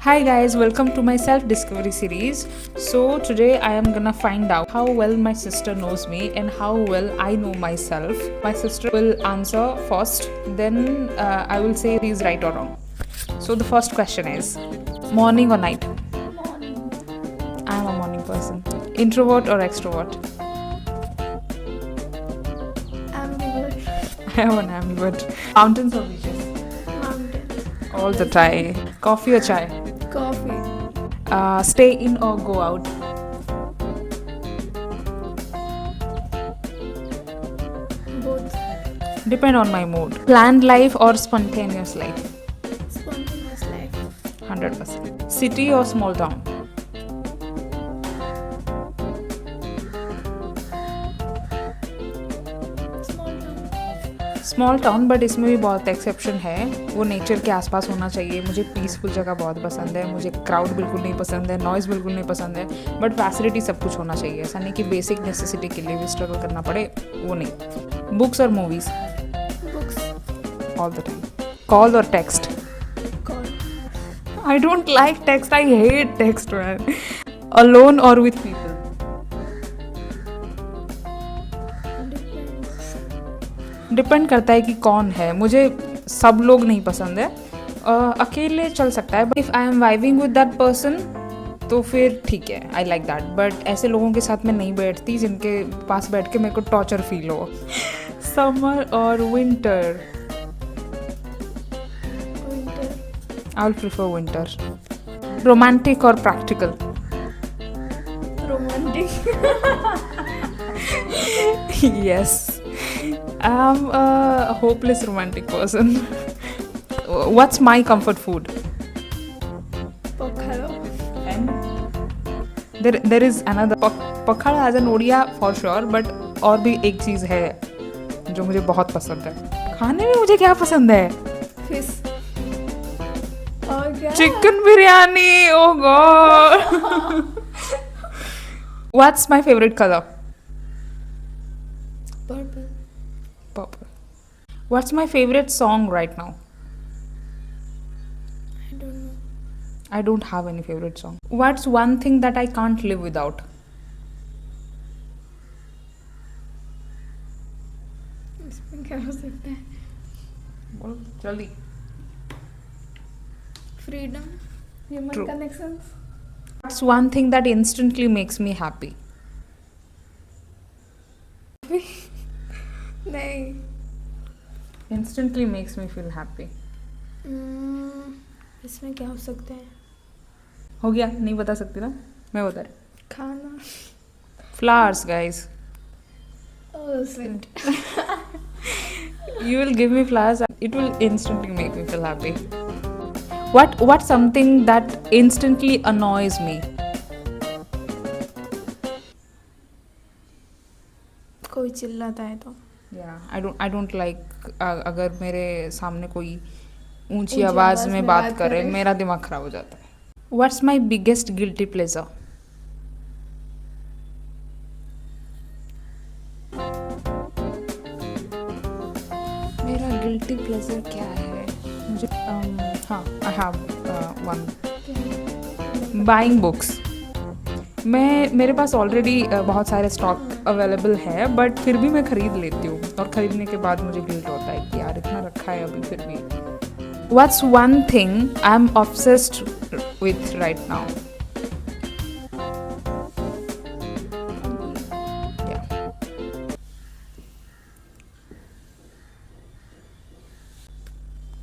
Hi guys, welcome to my self discovery series. So, today I am gonna find out how well my sister knows me and how well I know myself. My sister will answer first, then I will say he is right or wrong. So, the first question is morning or night? Morning. I am a morning person. Introvert or extrovert? Ambivert. I am an ambivert. Mountains or beaches? Mountain. All the time. Coffee or chai? Coffee. Stay in or go out? Both. Depend on my mood. Planned life or spontaneous life? Spontaneous life. 100%. City or small town? Small town. Small town but इसमें भी बहुत exception है. वो nature के आसपास होना चाहिए. मुझे पीसफुल जगह बहुत पसंद है. मुझे क्राउड बिल्कुल नहीं पसंद है. नॉइज़ बिल्कुल नहीं पसंद है. बट फैसिलिटी सब कुछ होना चाहिए. ऐसा नहीं कि बेसिक नेसेसिटी के लिए भी स्ट्रगल करना पड़े, वो नहीं. बुक्स और movies? Books. All the time. Call और text? Call. I don't like text. I hate text, man. Alone or with people? Depends. Depend करता है कि कौन है. मुझे सब लोग नहीं पसंद है. अकेले चल सकता है. But if I am vibing with that person तो फिर ठीक है. I like that. बट ऐसे लोगों के साथ मैं नहीं बैठती जिनके पास बैठ के मेरे को टॉर्चर फील हो. समर और winter? Winter. I will prefer winter. Romantic और practical? Romantic. Yes. I'm a hopeless romantic person. What's my comfort food? Pokharo. And there is another पखाड़ा as an Odia for sure, but और भी एक चीज़ है जो मुझे बहुत पसंद है. खाने में मुझे क्या पसंद है? Fish. और क्या? Chicken biryani. Oh God. What's my favorite color? Purple. Purple. What's my favorite song right now? I don't know. I don't have any favorite song. What's one thing that I can't live without? इसमें क्या हो सकता है? बोल जल्दी. Freedom. Human True. connections. What's one thing that instantly makes me happy? नहीं. Instantly makes me feel happy. इसमें क्या हो सकता है? हो गया. नहीं बता सकती ना, मैं बता रही. खाना. Flowers, guys. Oh, sweet. You will give me flowers. It will instantly make me feel happy. What's something that instantly annoys me? कोई चिल्लाता है तो. Yeah, I don't like अगर मेरे सामने कोई ऊंची ऊंची आवाज आवाज में में बात बात करे, करे. मेरा दिमाग खराब हो जाता है. What's my biggest guilty pleasure? मेरा गिल्टी प्लेजर क्या है? मुझे हाँ, I have one. Buying books. मेरे पास ऑलरेडी बहुत सारे स्टॉक अवेलेबल है, बट फिर भी मैं ख़रीद लेती हूँ. और ख़रीदने के बाद मुझे गिल्ट होता है कि यार इतना रखा है अभी फिर भी. What's one thing I'm obsessed with right now? Yeah.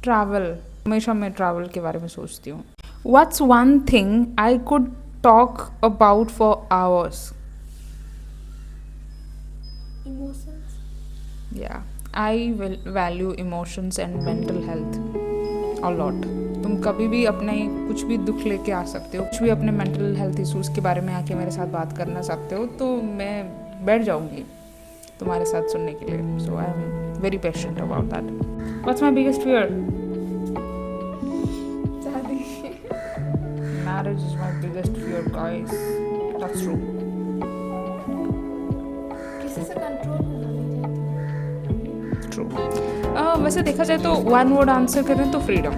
Travel. हमेशा मैं ट्रैवल के बारे में सोचती हूँ. What's one thing I could talk about for hours? Emotions. Yeah, I will value emotions and mental health a lot. तुम कभी भी अपने कुछ भी दुख लेके आ सकते हो, कुछ भी अपने मेंटल हेल्थ इश्यूज के बारे में आके मेरे साथ बात करना चाहते हो, तो मैं बैठ जाऊंगी तुम्हारे साथ सुनने के लिए. So I am very patient about that. What's my biggest fear? शादी. Marriage is my biggest fear, guys. That's true. किसी से कंट्रोल नहीं जाती. True. वैसे देखा जाए तो वन वर्ड आंसर करें तो फ्रीडम.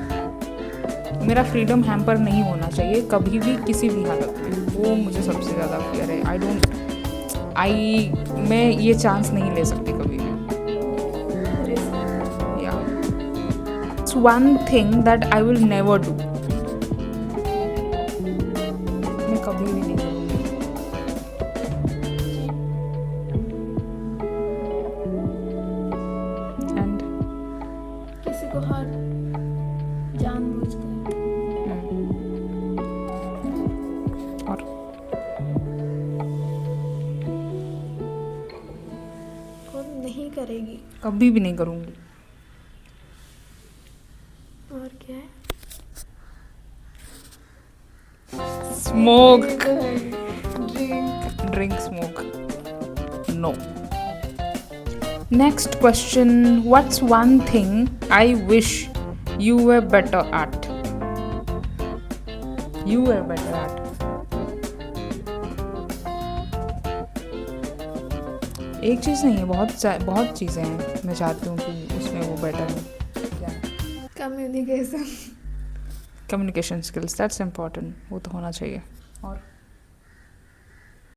मेरा फ्रीडम हैम्पर नहीं होना चाहिए कभी भी किसी भी हालत में, वो मुझे सबसे ज़्यादा फियर है। मैं ये चांस नहीं ले सकती कभी भी। या it's one thing that I will never do, मैं कभी भी नहीं करूँगी। एंड किसी को हर जानबूझकर और और नहीं करेगी। कभी भी नहीं करूँगी। और क्या है? Smoke, drink. drink, smoke. No. Next question. What's one thing I wish you were better at? You were better at. एक चीज़ नहीं है, बहुत चीज़ें हैं मैं चाहती हूँ कि उसमें वो बेटर हो। क्या है? Communication. Communication skills, that's important, वो तो होना चाहिए। और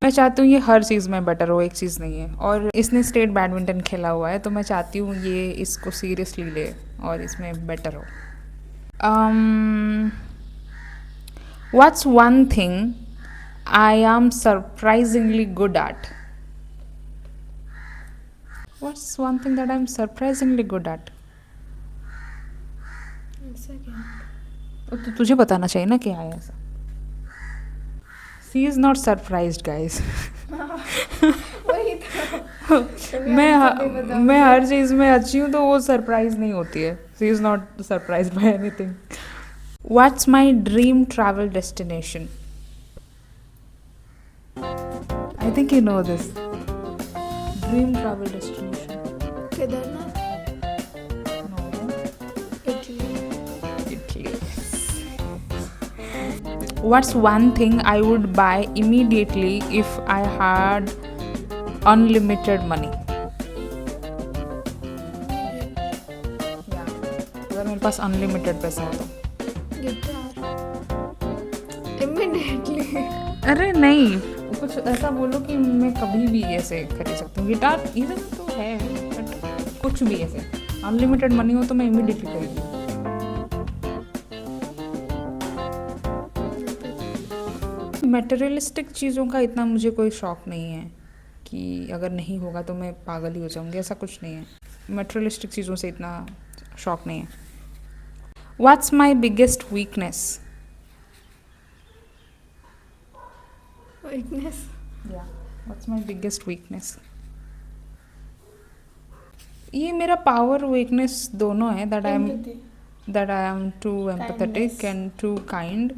मैं चाहती हूँ ये हर चीज़ में बेटर हो, एक चीज़ नहीं है। और इसने स्टेट बैडमिंटन खेला हुआ है तो मैं चाहती हूँ ये इसको सीरियसली ले और इसमें बेटर हो। What's one thing I am surprisingly good at? What's one thing that I M surprisingly good at? ऐसा क्या? तो तुझे बताना चाहिए ना क्या है ऐसा। सी इज़ नॉट सरप्राइज्ड गाइज। वही तो। मैं हर चीज़ में अच्छी हूँ तो वो सरप्राइज नहीं होती है। She is not surprised by anything. What's my dream travel destination? I think you know this. Dream travel destination. Kedarnath. No, Italy. Italy. What's one thing I would buy immediately if I had unlimited money? अगर मेरे पास unlimited पैसा हो तो। Guitar. Immediately. अरे नहीं, कुछ ऐसा बोलो कि मैं कभी भी ऐसे खरीद सकती हूँ। गिटार इधर तो है बट कुछ भी ऐसे अनलिमिटेड मनी हो तो मैं इमीडिएटली खरीद लूँ। मटेरियलिस्टिक चीज़ों का इतना मुझे कोई शौक नहीं है कि अगर नहीं होगा तो मैं पागल ही हो जाऊंगी, ऐसा कुछ नहीं है। मटेरियलिस्टिक चीज़ों से इतना शौक नहीं है। What's my biggest weakness? Weakness. What's my biggest weakness? ये मेरा पावर वीकनेस दोनों है। That I am too empathetic and too kind,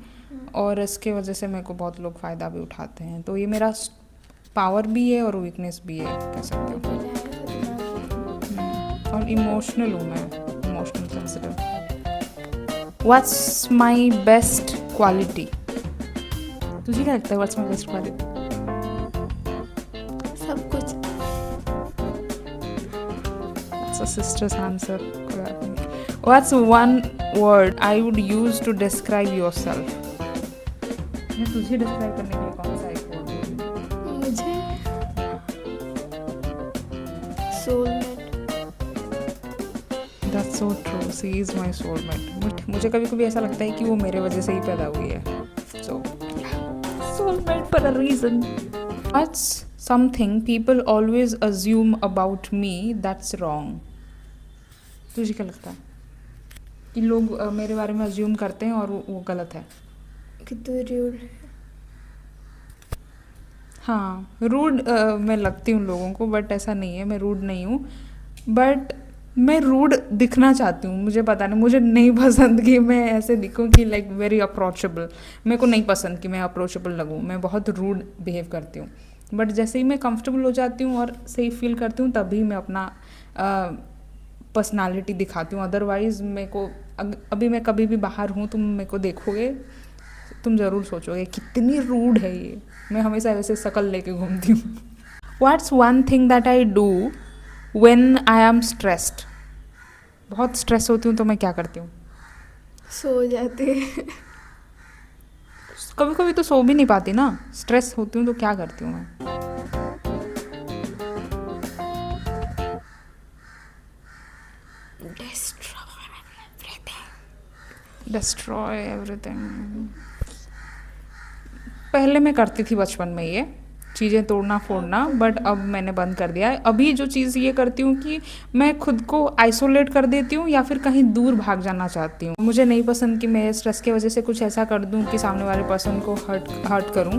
और इसके वजह से मेरे को बहुत लोग फ़ायदा भी उठाते हैं। तो ये मेरा पावर भी है और वीकनेस भी है, कह सकते हो। और इमोशनल हूँ मैं, emotional sensitive. What's my best quality? तुझे क्या लगता है व्हाट्स माई बेस्ट क्वालिटी? सब कुछ। It's a sister's answer. What's one word I would use to describe yourself? मैं तुझे डिस्क्राइब करने के लिए कौन सा एक वर्ड बोलूँ? मुझे soulmate. That's so true. She is my soulmate. मुझे कभी कभी ऐसा लगता है कि वो मेरे वजह से ही पैदा हुई है। So soulmate for a reason. What's something people always assume about me that's wrong? तुझे क्या लगता है कि लोग मेरे बारे में अज्यूम करते हैं और वो गलत है? कि तू रूड है। हाँ, रूड मैं लगती हूँ लोगों को, बट ऐसा नहीं है, मैं रूड नहीं हूँ। बट मैं रूड दिखना चाहती हूँ, मुझे पता नहीं, मुझे नहीं पसंद कि मैं ऐसे दिखूँ कि लाइक वेरी अप्रोचेबल। मेरे को नहीं पसंद कि मैं अप्रोचेबल लगूँ, मैं बहुत रूड बिहेव करती हूँ। बट जैसे ही मैं कंफर्टेबल हो जाती हूँ और सेफ फील करती हूँ तभी मैं अपना पर्सनालिटी दिखाती हूँ। अदरवाइज़ मेरे को अभी मैं कभी भी बाहर हूँ, तुम मेरे को देखोगे, तुम ज़रूर सोचोगे कितनी रूड है ये। मैं हमेशा वैसे शकल लेके घूमती हूँ। What's one thing that I do when I am stressed? बहुत स्ट्रेस होती हूँ तो मैं क्या करती हूँ? सो जाते हैं। कभी कभी तो सो भी नहीं पाती ना, स्ट्रेस होती हूँ तो क्या करती हूँ मैं। Destroy everything. पहले मैं करती थी बचपन में ये चीज़ें तोड़ना फोड़ना, बट अब मैंने बंद कर दिया है। अभी जो चीज़ ये करती हूँ कि मैं खुद को आइसोलेट कर देती हूँ या फिर कहीं दूर भाग जाना चाहती हूँ। मुझे नहीं पसंद कि मैं स्ट्रेस की वजह से कुछ ऐसा कर दूँ कि सामने वाले पर्सन को हर्ट करूँ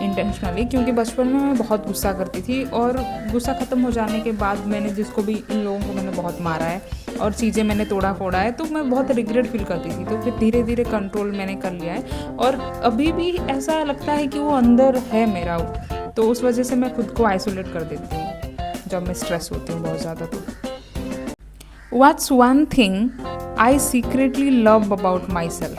इंटेंशनली, क्योंकि बचपन में मैं बहुत गुस्सा करती थी और गुस्सा ख़त्म हो जाने के बाद मैंने जिसको भी, इन लोगों को मैंने बहुत मारा है और चीज़ें मैंने तोड़ा फोड़ा है, तो मैं बहुत रिग्रेट फील करती थी। तो फिर धीरे धीरे कंट्रोल मैंने कर लिया है और अभी भी ऐसा लगता है कि वो अंदर है मेरा, तो उस वजह से मैं खुद को आइसोलेट कर देती हूँ जब मैं स्ट्रेस होती हूँ बहुत ज़्यादा। तो what's one thing I secretly love about my self?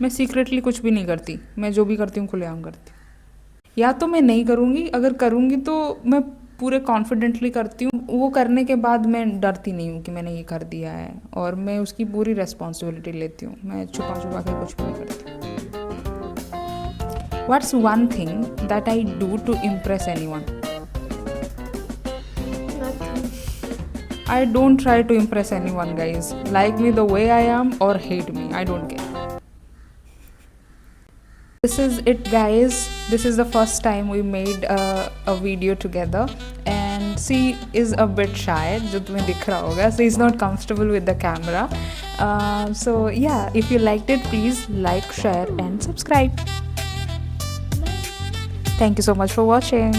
मैं सीक्रेटली कुछ भी नहीं करती, मैं जो भी करती हूँ खुलेआम करती हूँ। या तो मैं नहीं करूँगी, अगर करूँगी तो मैं पूरे कॉन्फिडेंटली करती हूँ, वो करने के बाद मैं डरती नहीं हूँ कि मैंने ये कर दिया है, और मैं उसकी पूरी रिस्पॉन्सिबिलिटी लेती हूँ। मैं छुपा छुपा के कुछ भी नहीं करती। What's one thing that I do to impress anyone? I don't try to impress anyone, guys. Like me the way I am or hate me, I don't care. This is it, guys. This is the first time we made a video together, and she is a bit shy, जो तुम्हें दिख रहा होगा. So he's not comfortable with the camera. So yeah, if you liked it, please like, share and subscribe. Thank you so much for watching.